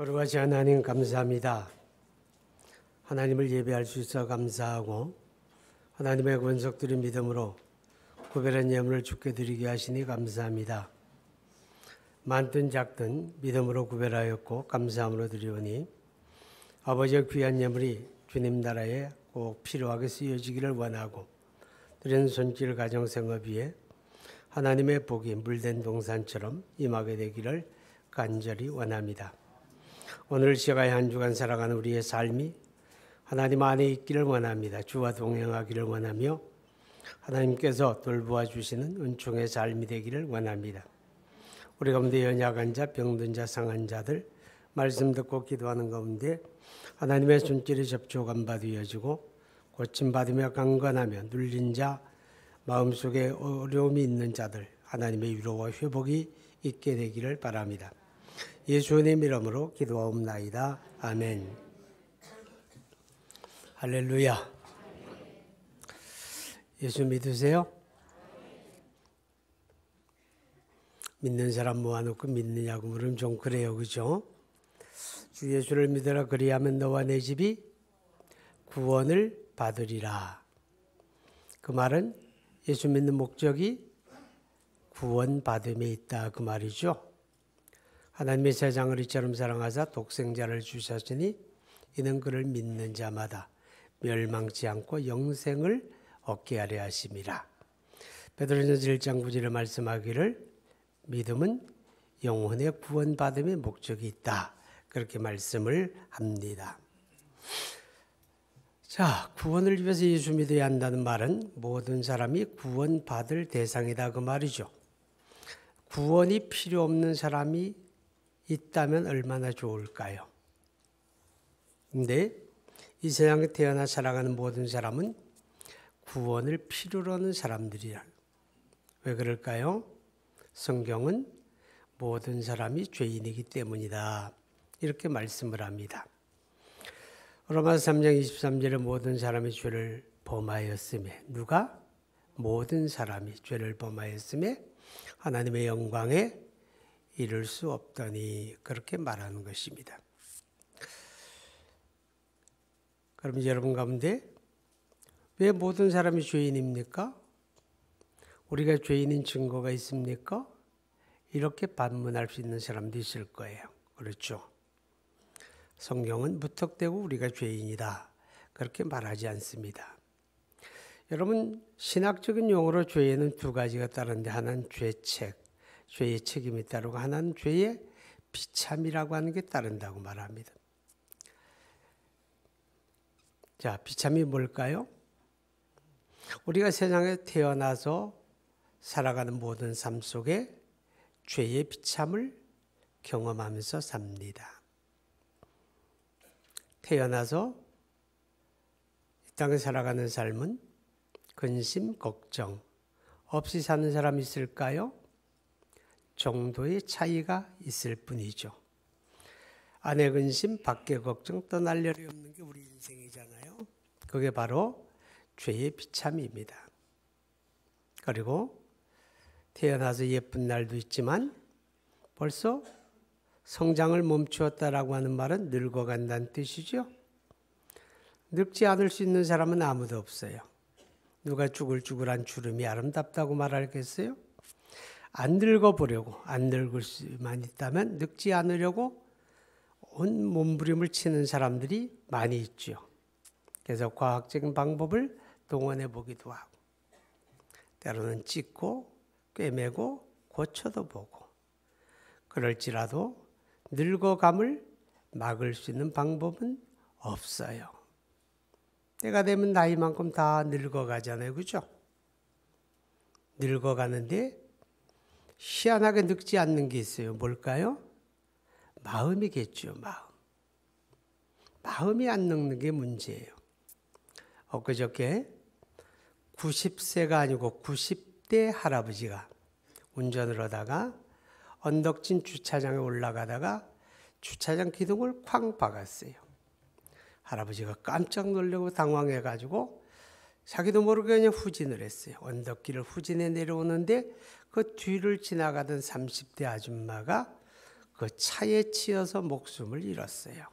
거룩하신 하나님 감사합니다. 하나님을 예배할 수 있어 감사하고 하나님의 권속들이 믿음으로 구별한 예물을 주께 드리게 하시니 감사합니다. 많든 작든 믿음으로 구별하였고 감사함으로 드리오니 아버지의 귀한 예물이 주님 나라에 꼭 필요하게 쓰여지기를 원하고 드리는 손길 가정생활 위에 하나님의 복이 물된 동산처럼 임하게 되기를 간절히 원합니다. 오늘 시간에 한 주간 살아가는 우리의 삶이 하나님 안에 있기를 원합니다. 주와 동행하기를 원하며 하나님께서 돌보아 주시는 은총의 삶이 되기를 원합니다. 우리 가운데 연약한 자, 병든 자, 상한 자들 말씀 듣고 기도하는 가운데 하나님의 손길이 접촉함 받으여지고 고침받으며 강건하며 눌린 자, 마음속에 어려움이 있는 자들 하나님의 위로와 회복이 있게 되기를 바랍니다. 예수의 이름으로 기도하옵나이다. 아멘. 할렐루야. 예수 믿으세요? 믿는 사람 모아놓고 믿느냐고 물으면 좀 그래요, 그죠? 주 예수를 믿으라 그리하면 너와 내 집이 구원을 받으리라. 그 말은 예수 믿는 목적이 구원받음에 있다 그 말이죠. 하나님의 세상을 이처럼 사랑하사 독생자를 주셨으니 이는 그를 믿는 자마다 멸망치 않고 영생을 얻게 하려 하심이라. 베드로전서 1장 9절에 말씀하기를 믿음은 영혼의 구원받음의 목적이 있다. 그렇게 말씀을 합니다. 자, 구원을 위해서 예수 믿어야 한다는 말은 모든 사람이 구원받을 대상이다 그 말이죠. 구원이 필요 없는 사람이 있다면 얼마나 좋을까요? 근데 이 세상에 태어나 살아가는 모든 사람은 구원을 필요로 하는 사람들이라. 왜 그럴까요? 성경은 모든 사람이 죄인이기 때문이다. 이렇게 말씀을 합니다. 로마서 3장 23절에 모든 사람이 죄를 범하였음에 누가? 모든 사람이 죄를 범하였음에 하나님의 영광에 이룰 수 없더니 그렇게 말하는 것입니다. 그럼 여러분 가운데 왜 모든 사람이 죄인입니까? 우리가 죄인인 증거가 있습니까? 이렇게 반문할 수 있는 사람도 있을 거예요. 그렇죠? 성경은 무턱대고 우리가 죄인이다. 그렇게 말하지 않습니다. 여러분 신학적인 용어로 죄에는 두 가지가 따르는데 하나는 죄책, 죄의 책임이 따르고 하나는 죄의 비참이라고 하는 게 따른다고 말합니다. 자, 비참이 뭘까요? 우리가 세상에 태어나서 살아가는 모든 삶 속에 죄의 비참을 경험하면서 삽니다. 태어나서 이 땅에 살아가는 삶은 근심, 걱정 없이 사는 사람이 있을까요? 정도의 차이가 있을 뿐이죠. 안에 근심, 밖에 걱정, 떠날 일이 없는 게 우리 인생이잖아요. 그게 바로 죄의 비참입니다. 그리고 태어나서 예쁜 날도 있지만 벌써 성장을 멈추었다라고 하는 말은 늙어간다는 뜻이죠. 늙지 않을 수 있는 사람은 아무도 없어요. 누가 쭈글쭈글한 주름이 아름답다고 말하겠어요? 안 늙어보려고, 안 늙을 수만 있다면 늙지 않으려고 온 몸부림을 치는 사람들이 많이 있죠. 그래서 과학적인 방법을 동원해 보기도 하고 때로는 찢고 꿰매고 고쳐도 보고 그럴지라도 늙어감을 막을 수 있는 방법은 없어요. 때가 되면 나이만큼 다 늙어가잖아요. 그죠? 늙어가는데 희한하게 늙지 않는 게 있어요. 뭘까요? 마음이겠죠. 마음이 안 늙는 게 문제예요. 엊그저께 90세가 아니고 90대 할아버지가 운전을 하다가 언덕진 주차장에 올라가다가 주차장 기둥을 쾅 박았어요. 할아버지가 깜짝 놀라고 당황해가지고 자기도 모르게 그냥 후진을 했어요. 언덕길을 후진해 내려오는데 그 뒤를 지나가던 30대 아줌마가 그 차에 치여서 목숨을 잃었어요.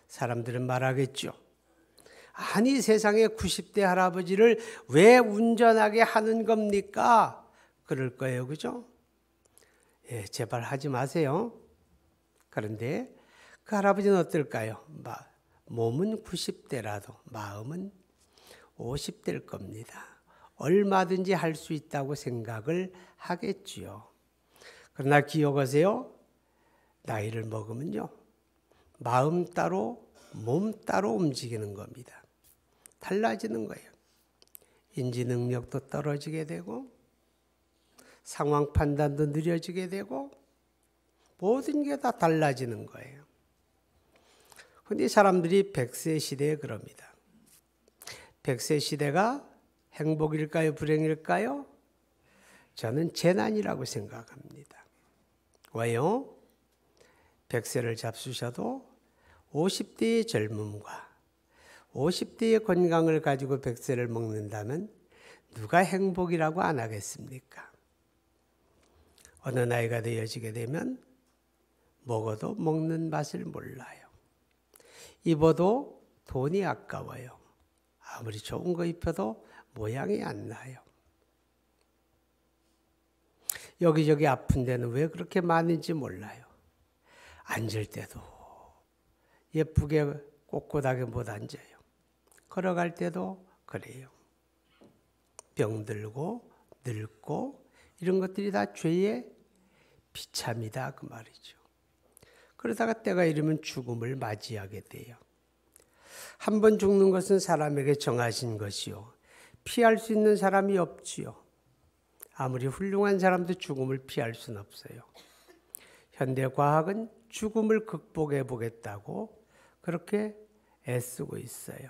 사람들은 말하겠죠. 아니 세상에 90대 할아버지를 왜 운전하게 하는 겁니까? 그럴 거예요. 그죠? 예, 제발 하지 마세요. 그런데 그 할아버지는 어떨까요? 몸은 90대라도 마음은 50대일 겁니다. 얼마든지 할 수 있다고 생각을 하겠지요. 그러나 기억하세요. 나이를 먹으면요. 마음 따로 몸 따로 움직이는 겁니다. 달라지는 거예요. 인지 능력도 떨어지게 되고 상황 판단도 느려지게 되고 모든 게 다 달라지는 거예요. 그런데 사람들이 100세 시대에 그럽니다. 100세 시대가 행복일까요? 불행일까요? 저는 재난이라고 생각합니다. 왜요? 100세를 잡수셔도 50대의 젊음과 50대의 건강을 가지고 100세를 먹는다면 누가 행복이라고 안 하겠습니까? 어느 나이가 되어지게 되면 먹어도 먹는 맛을 몰라요. 입어도 돈이 아까워요. 아무리 좋은 거 입혀도 모양이 안 나요. 여기저기 아픈 데는 왜 그렇게 많은지 몰라요. 앉을 때도 예쁘게 꼿꼿하게 못 앉아요. 걸어갈 때도 그래요. 병들고 늙고 이런 것들이 다 죄의 비참이다 그 말이죠. 그러다가 때가 이르면 죽음을 맞이하게 돼요. 한 번 죽는 것은 사람에게 정하신 것이요. 피할 수 있는 사람이 없지요. 아무리 훌륭한 사람도 죽음을 피할 수는 없어요. 현대과학은 죽음을 극복해 보겠다고 그렇게 애쓰고 있어요.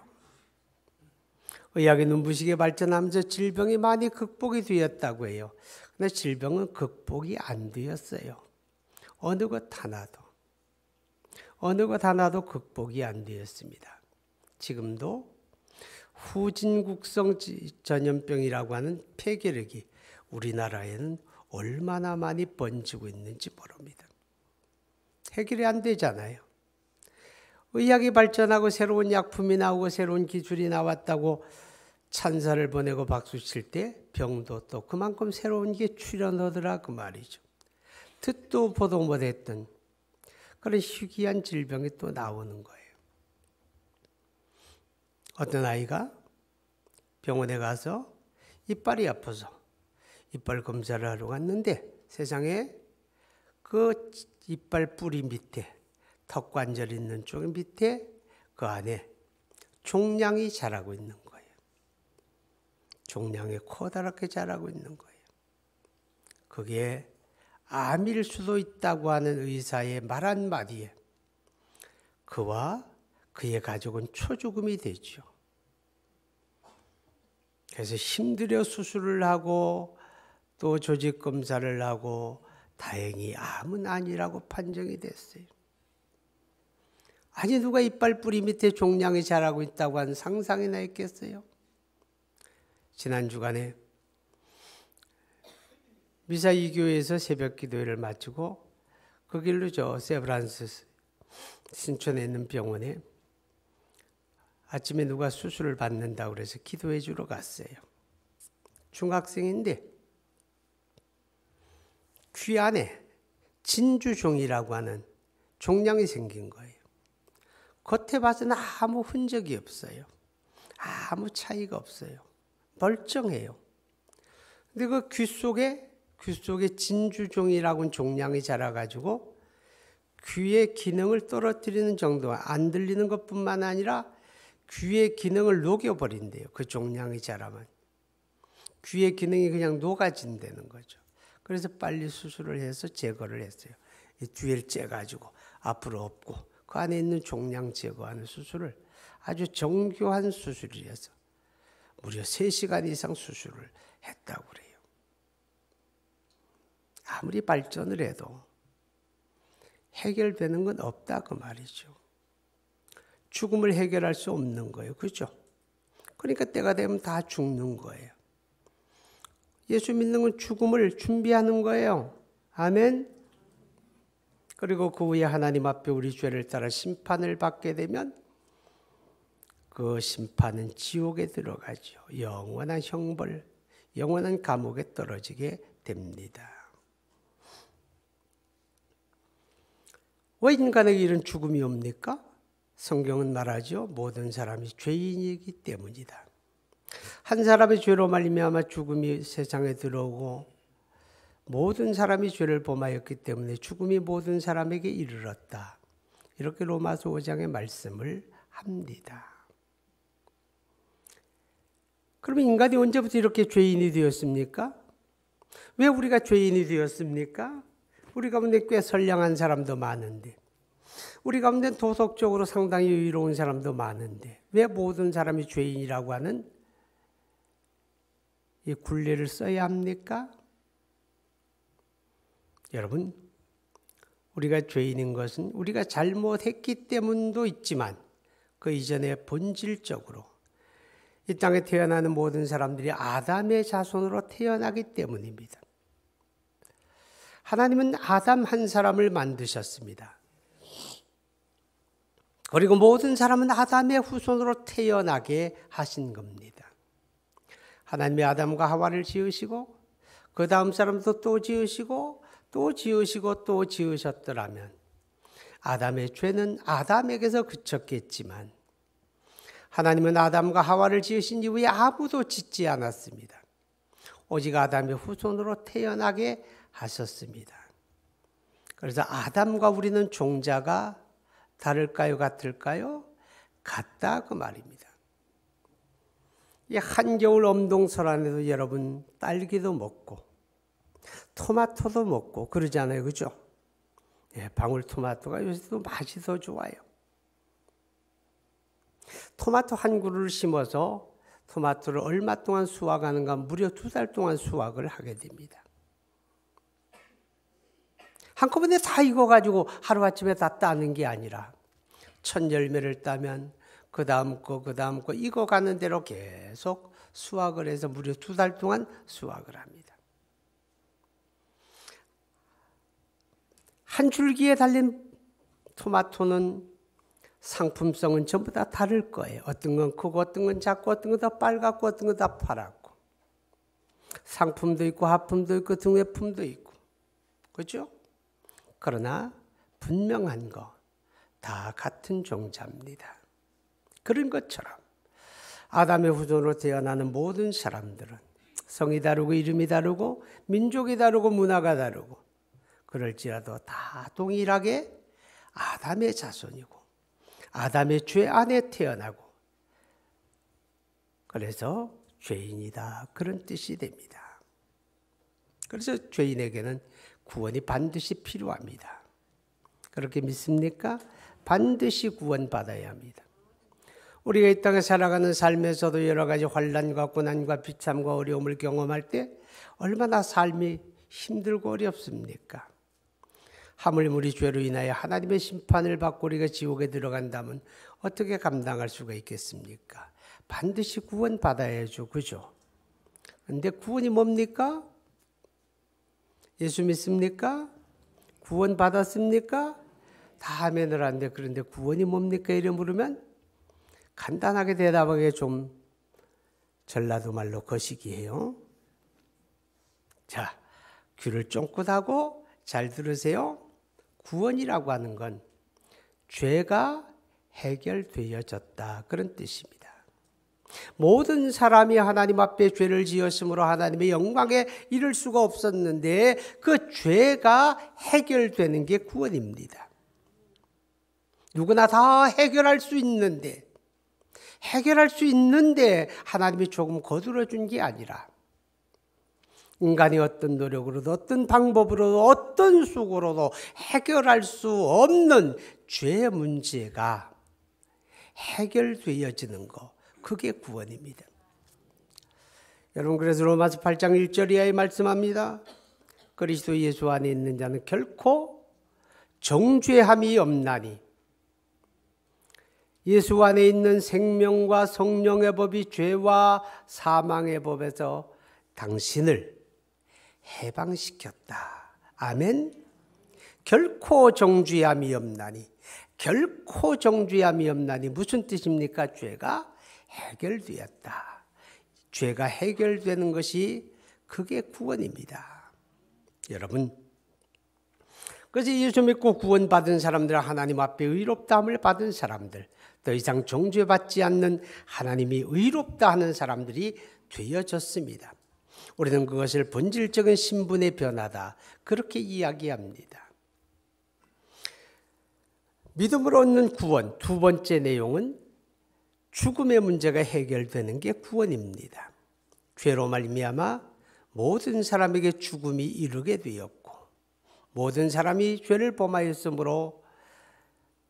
의학이 눈부시게 발전하면서 질병이 많이 극복이 되었다고 해요. 그런데 질병은 극복이 안 되었어요. 어느 것 하나도 극복이 안 되었습니다. 지금도 후진국성 전염병이라고 하는 폐결핵이 우리나라에는 얼마나 많이 번지고 있는지 모릅니다. 해결이 안 되잖아요. 의학이 발전하고 새로운 약품이 나오고 새로운 기술이 나왔다고 찬사를 보내고 박수칠 때 병도 또 그만큼 새로운 게 출현하더라 그 말이죠. 듣도 보도 못했던 그런 희귀한 질병이 또 나오는 거예요. 어떤 아이가 병원에 가서 이빨이 아파서 이빨 검사를 하러 갔는데 세상에 그 이빨 뿌리 밑에 턱 관절 있는 쪽 밑에 그 안에 종양이 자라고 있는 거예요. 종양이 커다랗게 자라고 있는 거예요. 그게 암일 수도 있다고 하는 의사의 말 한마디에 그와 그의 가족은 초죽음이 되죠. 그래서 힘들여 수술을 하고 또 조직 검사를 하고 다행히 암은 아니라고 판정이 됐어요. 아니 누가 이빨 뿌리 밑에 종양이 자라고 있다고 한 상상이나 했겠어요? 지난 주간에 미사 2교회에서 새벽 기도회를 마치고 그 길로 저 세브란스 신촌에 있는 병원에 아침에 누가 수술을 받는다고 그래서 기도해 주러 갔어요. 중학생인데 귀 안에 진주종이라고 하는 종양이 생긴 거예요. 겉에 봐서는 아무 흔적이 없어요. 아무 차이가 없어요. 멀쩡해요. 근데 그 귀 속에 진주종이라고 하는 종양이 자라가지고 귀의 기능을 떨어뜨리는 정도, 안 들리는 것뿐만 아니라 귀의 기능을 녹여버린대요. 그 종양이 자라면. 귀의 기능이 그냥 녹아진다는 거죠. 그래서 빨리 수술을 해서 제거를 했어요. 이 뒤를 째가지고 앞으로 없고 그 안에 있는 종양 제거하는 수술을 아주 정교한 수술이어서 무려 3시간 이상 수술을 했다고 그래요. 아무리 발전을 해도 해결되는 건 없다 그 말이죠. 죽음을 해결할 수 없는 거예요. 그렇죠? 그러니까 때가 되면 다 죽는 거예요. 예수 믿는 건 죽음을 준비하는 거예요. 아멘. 그리고 그 후에 하나님 앞에 우리 죄를 따라 심판을 받게 되면 그 심판은 지옥에 들어가죠. 영원한 형벌, 영원한 감옥에 떨어지게 됩니다. 왜 인간에게 이런 죽음이 옵니까? 성경은 말하죠. 모든 사람이 죄인이기 때문이다. 한 사람의 죄로 말미암아 죽음이 세상에 들어오고 모든 사람이 죄를 범하였기 때문에 죽음이 모든 사람에게 이르렀다. 이렇게 로마서 5장의 말씀을 합니다. 그러면 인간이 언제부터 이렇게 죄인이 되었습니까? 왜 우리가 죄인이 되었습니까? 우리 가운데 꽤 선량한 사람도 많은데, 우리 가운데 도덕적으로 상당히 의로운 사람도 많은데 왜 모든 사람이 죄인이라고 하는 이 굴레를 써야 합니까? 여러분, 우리가 죄인인 것은 우리가 잘못했기 때문도 있지만 그 이전에 본질적으로 이 땅에 태어나는 모든 사람들이 아담의 자손으로 태어나기 때문입니다. 하나님은 아담 한 사람을 만드셨습니다. 그리고 모든 사람은 아담의 후손으로 태어나게 하신 겁니다. 하나님이 아담과 하와를 지으시고 그 다음 사람도 또 지으시고 또 지으시고 또 지으셨더라면 아담의 죄는 아담에게서 그쳤겠지만 하나님은 아담과 하와를 지으신 이후에 아무도 짓지 않았습니다. 오직 아담의 후손으로 태어나게 하셨습니다. 그래서 아담과 우리는 종자가 다를까요? 같을까요? 같다 그 말입니다. 이 한겨울 엄동설 안에도 여러분 딸기도 먹고 토마토도 먹고 그러잖아요. 그죠? 예, 방울토마토가 요새도 맛이 더 좋아요. 토마토 한 그루를 심어서 토마토를 얼마 동안 수확하는가? 무려 2달 동안 수확을 하게 됩니다. 한꺼번에 다 익어가지고 하루아침에 다 따는 게 아니라 첫 열매를 따면 그 다음 거 익어가는 대로 계속 수확을 해서 무려 2달 동안 수확을 합니다. 한 줄기에 달린 토마토는 상품성은 전부 다 다를 거예요. 어떤 건 크고 어떤 건 작고 어떤 건 더 빨갛고 어떤 건 더 파랗고 상품도 있고 하품도 있고 등회품도 있고 그렇죠? 그러나 분명한 거 다 같은 종자입니다. 그런 것처럼 아담의 후손으로 태어나는 모든 사람들은 성이 다르고 이름이 다르고 민족이 다르고 문화가 다르고 그럴지라도 다 동일하게 아담의 자손이고 아담의 죄 안에 태어나고 그래서 죄인이다 그런 뜻이 됩니다. 그래서 죄인에게는 구원이 반드시 필요합니다. 그렇게 믿습니까? 반드시 구원받아야 합니다. 우리가 이 땅에 살아가는 삶에서도 여러 가지 환난과 고난과 비참과 어려움을 경험할 때 얼마나 삶이 힘들고 어렵습니까? 하물며 우리 죄로 인하여 하나님의 심판을 받고 우리가 지옥에 들어간다면 어떻게 감당할 수가 있겠습니까? 반드시 구원받아야죠. 그죠? 그런데 구원이 뭡니까? 예수 믿습니까? 구원받았습니까? 다 아멘을 하는데 그런데 구원이 뭡니까? 이래 물으면 간단하게 대답하기 좀 전라도 말로 거시기해요. 자, 귀를 쫑긋 하고 잘 들으세요. 구원이라고 하는 건 죄가 해결되어졌다 그런 뜻입니다. 모든 사람이 하나님 앞에 죄를 지었으므로 하나님의 영광에 이를 수가 없었는데 그 죄가 해결되는 게 구원입니다. 누구나 다 해결할 수 있는데 하나님이 조금 거두어 준 게 아니라 인간이 어떤 노력으로도 어떤 방법으로도 어떤 수고로도 해결할 수 없는 죄의 문제가 해결되어지는 것, 그게 구원입니다. 여러분, 그래서 로마서 8장 1절 이하에 말씀합니다. 그리스도 예수 안에 있는 자는 결코 정죄함이 없나니 예수 안에 있는 생명과 성령의 법이 죄와 사망의 법에서 당신을 해방시켰다. 아멘. 결코 정죄함이 없나니. 결코 정죄함이 없나니 무슨 뜻입니까? 죄가 해결되었다. 죄가 해결되는 것이 그게 구원입니다. 여러분, 그래서 예수 믿고 구원받은 사람들, 하나님 앞에 의롭다함을 받은 사람들, 더 이상 정죄받지 않는 하나님이 의롭다 하는 사람들이 되어졌습니다. 우리는 그것을 본질적인 신분의 변화다, 그렇게 이야기합니다. 믿음으로 얻는 구원, 두 번째 내용은 죽음의 문제가 해결되는 게 구원입니다. 죄로 말미암아 모든 사람에게 죽음이 이르게 되었고, 모든 사람이 죄를 범하였으므로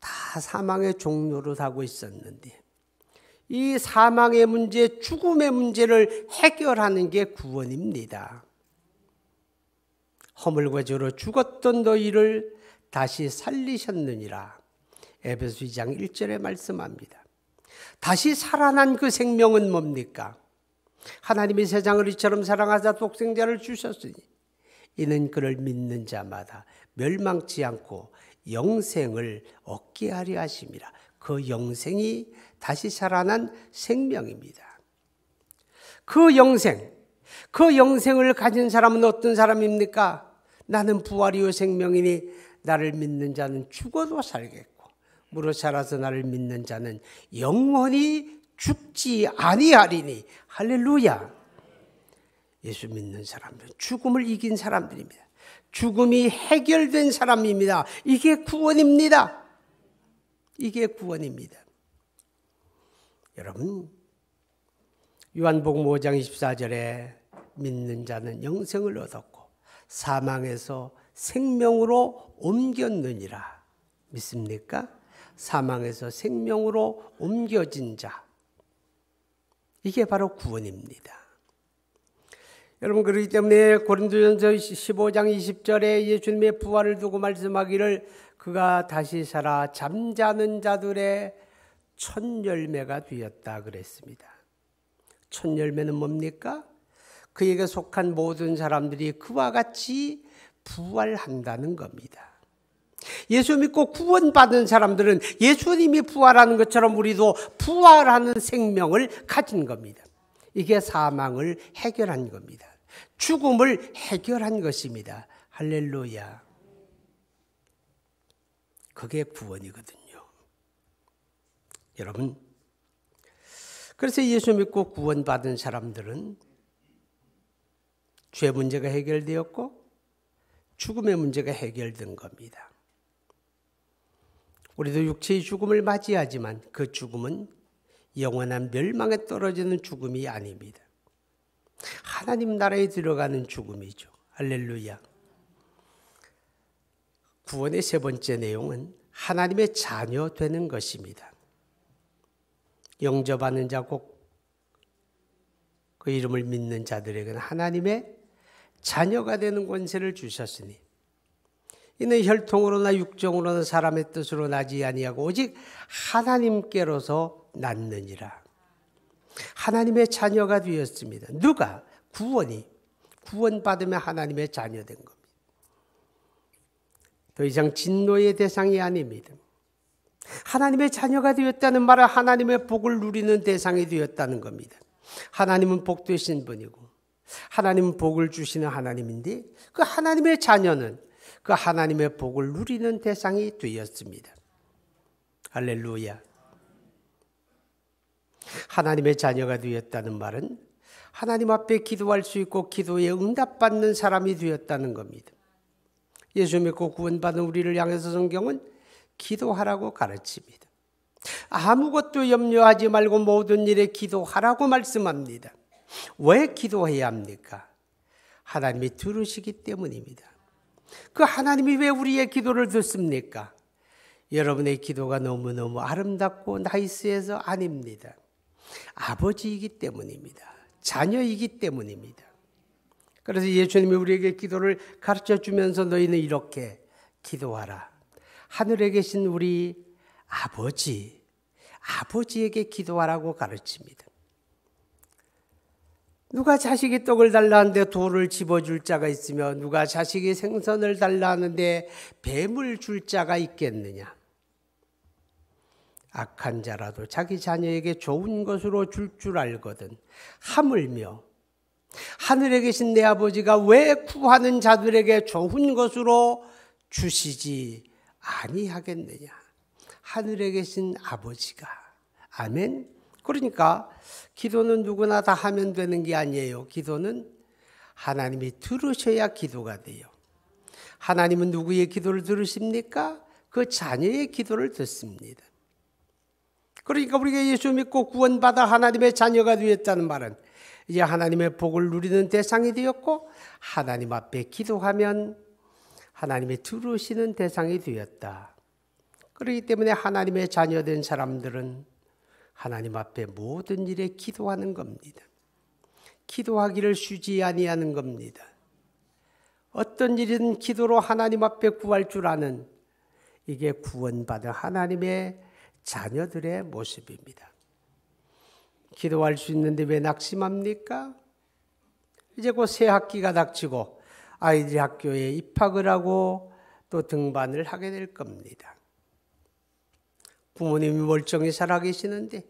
다 사망의 종로로 가고 있었는데, 이 사망의 문제, 죽음의 문제를 해결하는 게 구원입니다. 허물과 죄로 죽었던 너희를 다시 살리셨느니라. 에베소 2장 1절에 말씀합니다. 다시 살아난 그 생명은 뭡니까? 하나님이 세상을 이처럼 사랑하사 독생자를 주셨으니 이는 그를 믿는 자마다 멸망치 않고 영생을 얻게 하려 하심이라. 그 영생이 다시 살아난 생명입니다. 그 영생을 가진 사람은 어떤 사람입니까? 나는 부활이요 생명이니 나를 믿는 자는 죽어도 살겠고 무릇 살아서 나를 믿는 자는 영원히 죽지 아니하리니. 할렐루야. 예수 믿는 사람들은 죽음을 이긴 사람들입니다. 죽음이 해결된 사람입니다. 이게 구원입니다. 이게 구원입니다. 여러분, 요한복음 5장 24절에 믿는 자는 영생을 얻었고 사망에서 생명으로 옮겼느니라. 믿습니까? 사망에서 생명으로 옮겨진 자, 이게 바로 구원입니다. 여러분, 그렇기 때문에 고린도전서 15장 20절에 예수님의 부활을 두고 말씀하기를 그가 다시 살아 잠자는 자들의 첫 열매가 되었다 그랬습니다. 첫 열매는 뭡니까? 그에게 속한 모든 사람들이 그와 같이 부활한다는 겁니다. 예수 믿고 구원받은 사람들은 예수님이 부활하는 것처럼 우리도 부활하는 생명을 가진 겁니다. 이게 사망을 해결한 겁니다. 죽음을 해결한 것입니다. 할렐루야. 그게 구원이거든요. 여러분, 그래서 예수 믿고 구원받은 사람들은 죄 문제가 해결되었고 죽음의 문제가 해결된 겁니다. 우리도 육체의 죽음을 맞이하지만 그 죽음은 영원한 멸망에 떨어지는 죽음이 아닙니다. 하나님 나라에 들어가는 죽음이죠. 할렐루야. 구원의 세 번째 내용은 하나님의 자녀 되는 것입니다. 영접하는 자, 곧 그 이름을 믿는 자들에게는 하나님의 자녀가 되는 권세를 주셨으니 이는 혈통으로나 육정으로나 사람의 뜻으로 나지 아니하고 오직 하나님께로서 났느니라. 하나님의 자녀가 되었습니다. 누가? 구원받으면 하나님의 자녀 된 겁니다. 더 이상 진노의 대상이 아닙니다. 하나님의 자녀가 되었다는 말은 하나님의 복을 누리는 대상이 되었다는 겁니다. 하나님은 복 되신 분이고 하나님은 복을 주시는 하나님인데 그 하나님의 자녀는 그 하나님의 복을 누리는 대상이 되었습니다. 할렐루야. 하나님의 자녀가 되었다는 말은 하나님 앞에 기도할 수 있고 기도에 응답받는 사람이 되었다는 겁니다. 예수 믿고 구원받은 우리를 향해서 성경은 기도하라고 가르칩니다. 아무것도 염려하지 말고 모든 일에 기도하라고 말씀합니다. 왜 기도해야 합니까? 하나님이 들으시기 때문입니다. 그 하나님이 왜 우리의 기도를 듣습니까? 여러분의 기도가 너무너무 아름답고 나이스해서 아닙니다. 아버지이기 때문입니다. 자녀이기 때문입니다. 그래서 예수님이 우리에게 기도를 가르쳐주면서 너희는 이렇게 기도하라. 하늘에 계신 우리 아버지에게 기도하라고 가르칩니다. 누가 자식이 떡을 달라는데 돌을 집어줄 자가 있으며 누가 자식이 생선을 달라는데 뱀을 줄 자가 있겠느냐. 악한 자라도 자기 자녀에게 좋은 것으로 줄 줄 알거든 하물며 하늘에 계신 내 아버지가 왜 구하는 자들에게 좋은 것으로 주시지 아니하겠느냐. 하늘에 계신 아버지가. 아멘. 그러니까 기도는 누구나 다 하면 되는 게 아니에요. 기도는 하나님이 들으셔야 기도가 돼요. 하나님은 누구의 기도를 들으십니까? 그 자녀의 기도를 듣습니다. 그러니까 우리가 예수 믿고 구원받아 하나님의 자녀가 되었다는 말은 이제 하나님의 복을 누리는 대상이 되었고 하나님 앞에 기도하면 하나님이 들으시는 대상이 되었다. 그렇기 때문에 하나님의 자녀된 사람들은 하나님 앞에 모든 일에 기도하는 겁니다. 기도하기를 쉬지 아니하는 겁니다. 어떤 일이든 기도로 하나님 앞에 구할 줄 아는 이게 구원받은 하나님의 자녀들의 모습입니다. 기도할 수 있는데 왜 낙심합니까? 이제 곧 새 학기가 닥치고 아이들이 학교에 입학을 하고 또 등반을 하게 될 겁니다. 부모님이 멀쩡히 살아계시는데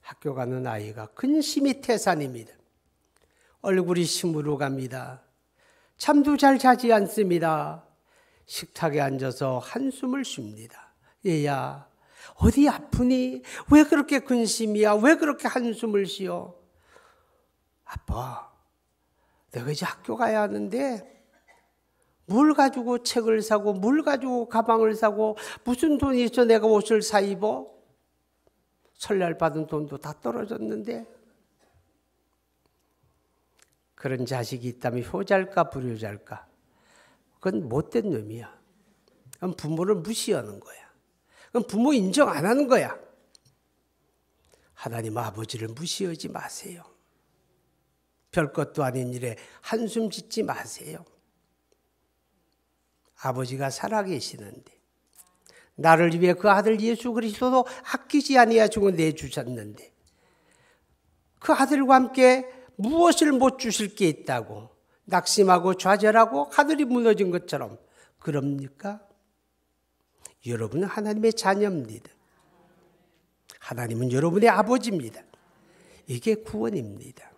학교 가는 아이가 근심이 태산입니다. 얼굴이 시무룩합니다. 잠도 잘 자지 않습니다. 식탁에 앉아서 한숨을 쉽니다. 얘야, 어디 아프니? 왜 그렇게 근심이야? 왜 그렇게 한숨을 쉬어? 아빠, 내가 이제 학교 가야 하는데 뭘 가지고 책을 사고 뭘 가지고 가방을 사고 무슨 돈이 있어 내가 옷을 사 입어? 설날 받은 돈도 다 떨어졌는데. 그런 자식이 있다면 효자일까 불효자일까? 그건 못된 놈이야. 그건 부모를 무시하는 거야. 그건 부모 인정 안 하는 거야. 하나님 아버지를 무시하지 마세요. 별것도 아닌 일에 한숨 짓지 마세요. 아버지가 살아계시는데 나를 위해 그 아들 예수 그리스도도 아끼지 아니하시고 내주셨는데 그 아들과 함께 무엇을 못 주실 게 있다고 낙심하고 좌절하고 하늘이 무너진 것처럼 그럽니까? 여러분은 하나님의 자녀입니다. 하나님은 여러분의 아버지입니다. 이게 구원입니다.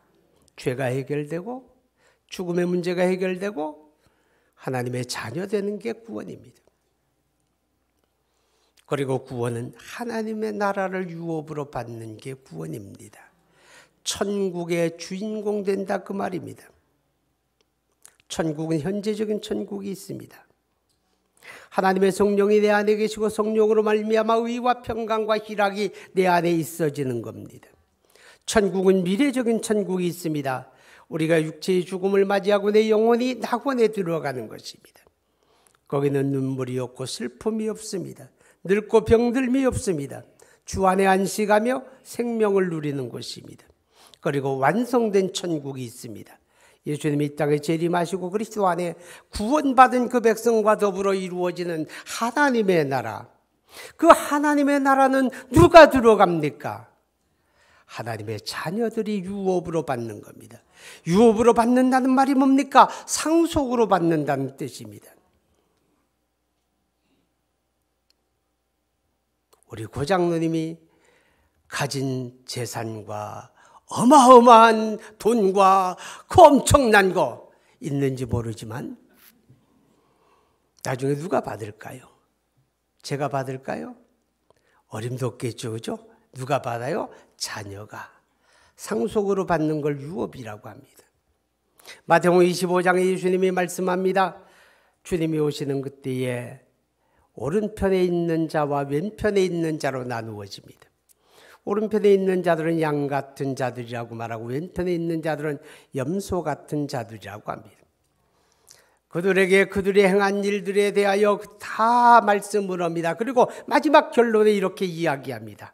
죄가 해결되고 죽음의 문제가 해결되고 하나님의 자녀 되는 게 구원입니다. 그리고 구원은 하나님의 나라를 유업으로 받는 게 구원입니다. 천국의 주인공 된다 그 말입니다. 천국은 현재적인 천국이 있습니다. 하나님의 성령이 내 안에 계시고 성령으로 말미암아 의와 평강과 희락이 내 안에 있어지는 겁니다. 천국은 미래적인 천국이 있습니다. 우리가 육체의 죽음을 맞이하고 내 영혼이 낙원에 들어가는 것입니다. 거기는 눈물이 없고 슬픔이 없습니다. 늙고 병들미 없습니다. 주 안에 안식하며 생명을 누리는 곳입니다. 그리고 완성된 천국이 있습니다. 예수님이 이 땅에 재림하시고 그리스도 안에 구원받은 그 백성과 더불어 이루어지는 하나님의 나라. 그 하나님의 나라는 누가 들어갑니까? 하나님의 자녀들이 유업으로 받는 겁니다. 유업으로 받는다는 말이 뭡니까? 상속으로 받는다는 뜻입니다. 우리 고장로님이 가진 재산과 어마어마한 돈과 그 엄청난 거 있는지 모르지만 나중에 누가 받을까요? 제가 받을까요? 어림도 없겠죠, 그죠? 누가 받아요? 자녀가. 상속으로 받는 걸 유업이라고 합니다. 마태복음 25장에 예수님이 말씀합니다. 주님이 오시는 그때에 오른편에 있는 자와 왼편에 있는 자로 나누어집니다. 오른편에 있는 자들은 양 같은 자들이라고 말하고 왼편에 있는 자들은 염소 같은 자들이라고 합니다. 그들에게 그들이 행한 일들에 대하여 다 말씀을 합니다. 그리고 마지막 결론에 이렇게 이야기합니다.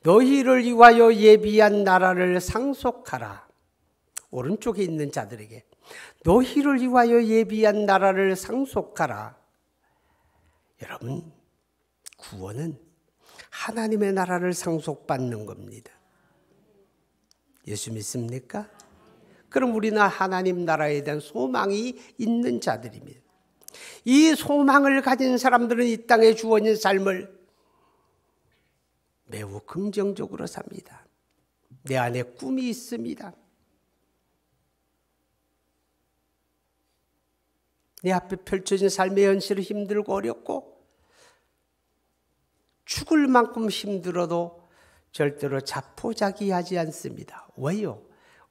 너희를 위하여 예비한 나라를 상속하라. 오른쪽에 있는 자들에게 너희를 위하여 예비한 나라를 상속하라. 여러분, 구원은 하나님의 나라를 상속받는 겁니다. 예수 믿습니까? 그럼 우리는 하나님 나라에 대한 소망이 있는 자들입니다. 이 소망을 가진 사람들은 이 땅에 주어진 삶을 매우 긍정적으로 삽니다. 내 안에 꿈이 있습니다. 내 앞에 펼쳐진 삶의 현실은 힘들고 어렵고 죽을 만큼 힘들어도 절대로 자포자기하지 않습니다. 왜요?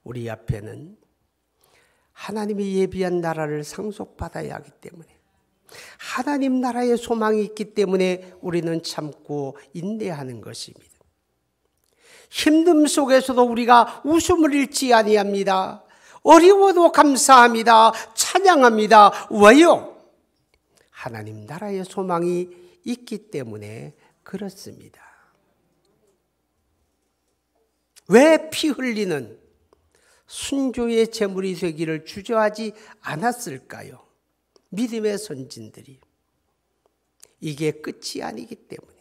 우리 앞에는 하나님이 예비한 나라를 상속받아야 하기 때문에, 하나님 나라의 소망이 있기 때문에 우리는 참고 인내하는 것입니다. 힘듦 속에서도 우리가 웃음을 잃지 아니합니다. 어려워도 감사합니다. 찬양합니다. 왜요? 하나님 나라의 소망이 있기 때문에 그렇습니다. 왜 피 흘리는 순교의 제물이 되기를 주저하지 않았을까요? 믿음의 선진들이. 이게 끝이 아니기 때문에,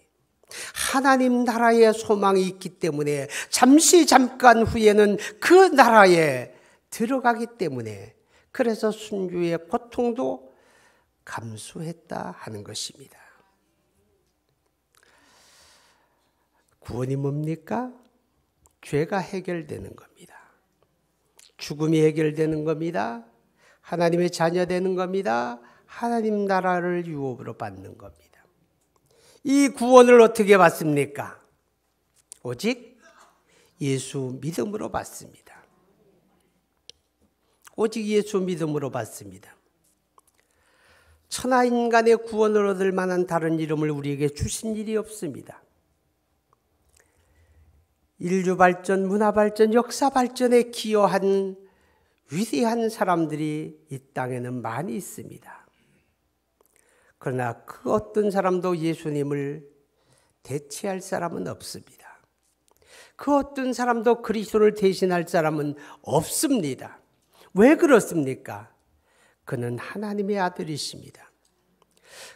하나님 나라의 소망이 있기 때문에 잠깐 후에는 그 나라에 들어가기 때문에, 그래서 순교의 고통도 감수했다 하는 것입니다. 구원이 뭡니까? 죄가 해결되는 겁니다. 죽음이 해결되는 겁니다. 하나님의 자녀 되는 겁니다. 하나님 나라를 유업으로 받는 겁니다. 이 구원을 어떻게 받습니까? 오직 예수 믿음으로 받습니다. 오직 예수 믿음으로 받습니다. 천하 인간의 구원을 얻을 만한 다른 이름을 우리에게 주신 일이 없습니다. 인류 발전, 문화 발전, 역사 발전에 기여한 위대한 사람들이 이 땅에는 많이 있습니다. 그러나 그 어떤 사람도 예수님을 대체할 사람은 없습니다. 그 어떤 사람도 그리스도를 대신할 사람은 없습니다. 왜 그렇습니까? 그는 하나님의 아들이십니다.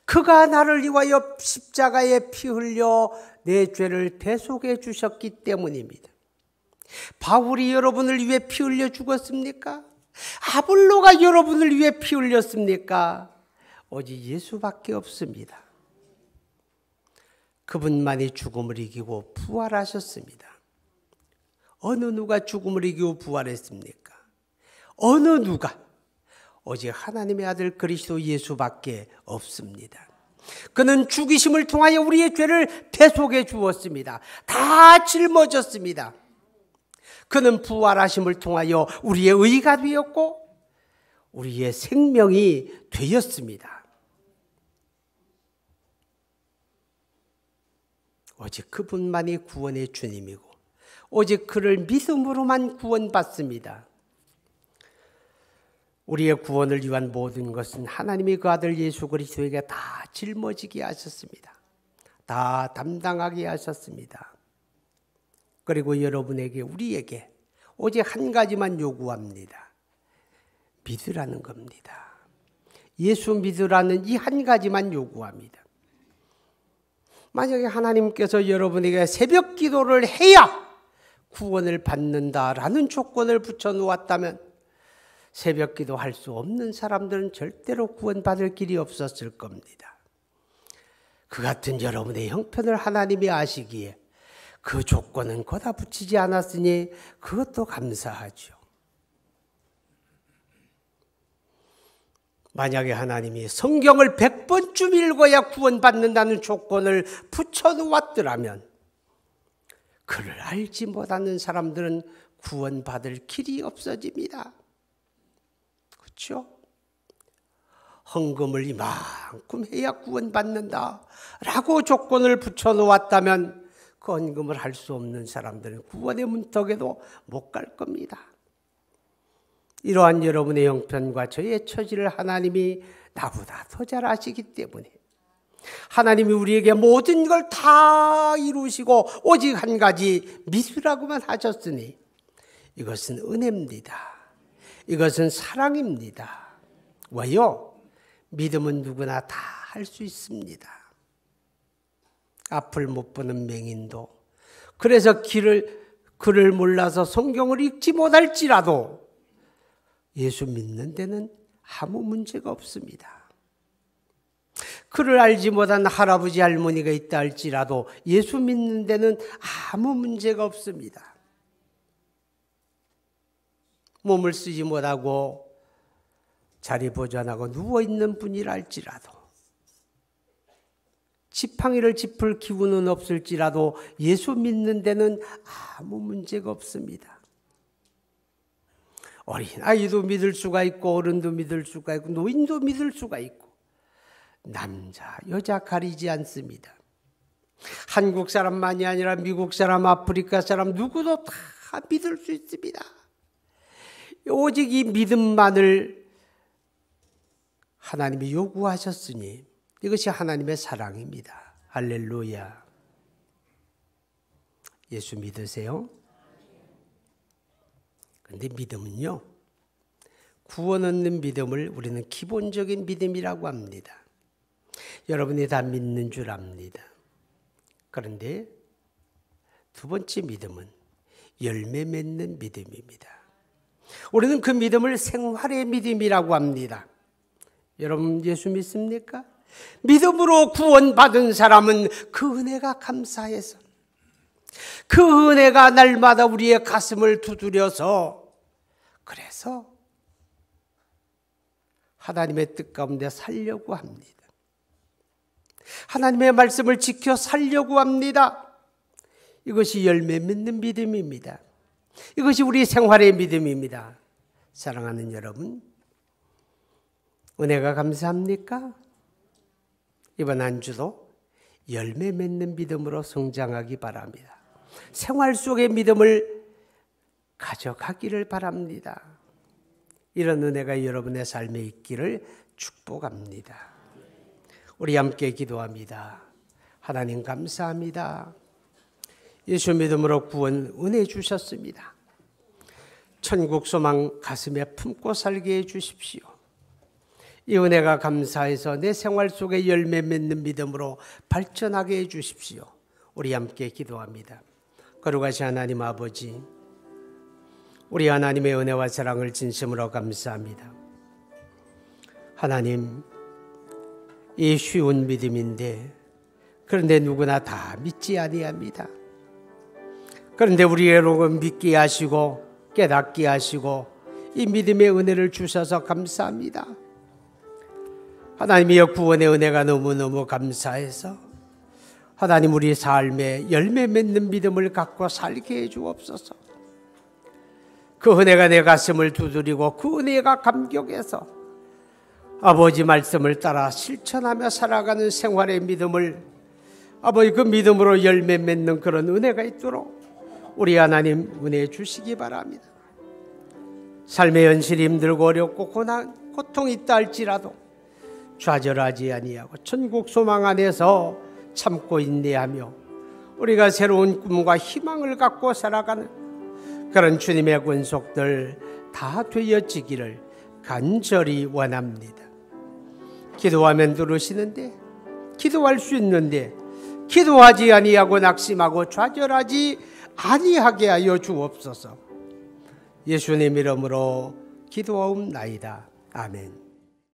그가 나를 위하여 십자가에 피 흘려 내 죄를 대속해 주셨기 때문입니다. 바울이 여러분을 위해 피 흘려 죽었습니까? 아볼로가 여러분을 위해 피 흘렸습니까? 오직 예수밖에 없습니다. 그분만이 죽음을 이기고 부활하셨습니다. 어느 누가 죽음을 이기고 부활했습니까? 어느 누가? 오직 하나님의 아들 그리스도 예수밖에 없습니다. 그는 죽이심을 통하여 우리의 죄를 대속해 주었습니다. 다 짊어졌습니다. 그는 부활하심을 통하여 우리의 의가 되었고 우리의 생명이 되었습니다. 오직 그분만이 구원의 주님이고 오직 그를 믿음으로만 구원받습니다. 우리의 구원을 위한 모든 것은 하나님이 그 아들 예수 그리스도에게 다 짊어지게 하셨습니다. 다 담당하게 하셨습니다. 그리고 여러분에게, 우리에게 오직 한 가지만 요구합니다. 믿으라는 겁니다. 예수 믿으라는 이 한 가지만 요구합니다. 만약에 하나님께서 여러분에게 새벽 기도를 해야 구원을 받는다라는 조건을 붙여놓았다면 새벽 기도할 수 없는 사람들은 절대로 구원받을 길이 없었을 겁니다. 그 같은 여러분의 형편을 하나님이 아시기에 그 조건은 거다 붙이지 않았으니 그것도 감사하죠. 만약에 하나님이 성경을 100번쯤 읽어야 구원받는다는 조건을 붙여놓았더라면 그를 알지 못하는 사람들은 구원받을 길이 없어집니다. 그렇죠? 헌금을 이만큼 해야 구원받는다 라고 조건을 붙여놓았다면 그 헌금을 할 수 없는 사람들은 구원의 문턱에도 못 갈 겁니다. 이러한 여러분의 형편과 저의 처지를 하나님이 나보다 더 잘 아시기 때문에 하나님이 우리에게 모든 걸 다 이루시고 오직 한 가지 믿으라고만 하셨으니 이것은 은혜입니다. 이것은 사랑입니다. 왜요? 믿음은 누구나 다 할 수 있습니다. 앞을 못 보는 맹인도 그래서 길을 그를 몰라서 성경을 읽지 못할지라도 예수 믿는 데는 아무 문제가 없습니다. 그를 알지 못한 할아버지 할머니가 있다 할지라도 예수 믿는 데는 아무 문제가 없습니다. 몸을 쓰지 못하고 자리 보존하고 누워있는 분이라 할지라도 지팡이를 짚을 기운은 없을지라도 예수 믿는 데는 아무 문제가 없습니다. 어린아이도 믿을 수가 있고 어른도 믿을 수가 있고 노인도 믿을 수가 있고 남자 여자 가리지 않습니다. 한국 사람만이 아니라 미국 사람 아프리카 사람 누구도 다 믿을 수 있습니다. 오직 이 믿음만을 하나님이 요구하셨으니 이것이 하나님의 사랑입니다. 할렐루야. 예수 믿으세요? 그런데 믿음은요, 구원 얻는 믿음을 우리는 기본적인 믿음이라고 합니다. 여러분이 다 믿는 줄 압니다. 그런데 두 번째 믿음은 열매 맺는 믿음입니다. 우리는 그 믿음을 생활의 믿음이라고 합니다. 여러분 예수 믿습니까? 믿음으로 구원받은 사람은 그 은혜가 감사해서 그 은혜가 날마다 우리의 가슴을 두드려서 그래서 하나님의 뜻 가운데 살려고 합니다. 하나님의 말씀을 지켜 살려고 합니다. 이것이 열매 맺는 믿음입니다. 이것이 우리 생활의 믿음입니다. 사랑하는 여러분, 은혜가 감사합니까? 이번 한 주도 열매 맺는 믿음으로 성장하기 바랍니다. 생활 속의 믿음을 가져가기를 바랍니다. 이런 은혜가 여러분의 삶에 있기를 축복합니다. 우리 함께 기도합니다. 하나님 감사합니다. 예수 믿음으로 구원 은혜 주셨습니다. 천국 소망 가슴에 품고 살게 해 주십시오. 이 은혜가 감사해서 내 생활 속에 열매 맺는 믿음으로 발전하게 해 주십시오. 우리 함께 기도합니다. 거룩하신 하나님 아버지, 우리 하나님의 은혜와 사랑을 진심으로 감사합니다. 하나님, 이 쉬운 믿음인데 그런데 누구나 다 믿지 아니합니다. 그런데 우리를 믿게 하시고 깨닫게 하시고 이 믿음의 은혜를 주셔서 감사합니다. 하나님이여, 구원의 은혜가 너무너무 감사해서 하나님 우리 삶에 열매 맺는 믿음을 갖고 살게 해 주옵소서. 그 은혜가 내 가슴을 두드리고 그 은혜가 감격해서 아버지 말씀을 따라 실천하며 살아가는 생활의 믿음을 아버지 그 믿음으로 열매 맺는 그런 은혜가 있도록 우리 하나님 은혜 주시기 바랍니다. 삶의 현실이 힘들고 어렵고 고통이 있다 할지라도 좌절하지 아니하고 천국 소망 안에서 참고 인내하며 우리가 새로운 꿈과 희망을 갖고 살아가는 그런 주님의 권속들 다 되어지기를 간절히 원합니다. 기도하면 들으시는데, 기도할 수 있는데 기도하지 아니하고 낙심하고 좌절하지 아니하게 하여 주옵소서. 예수님 이름으로 기도하옵나이다. 아멘.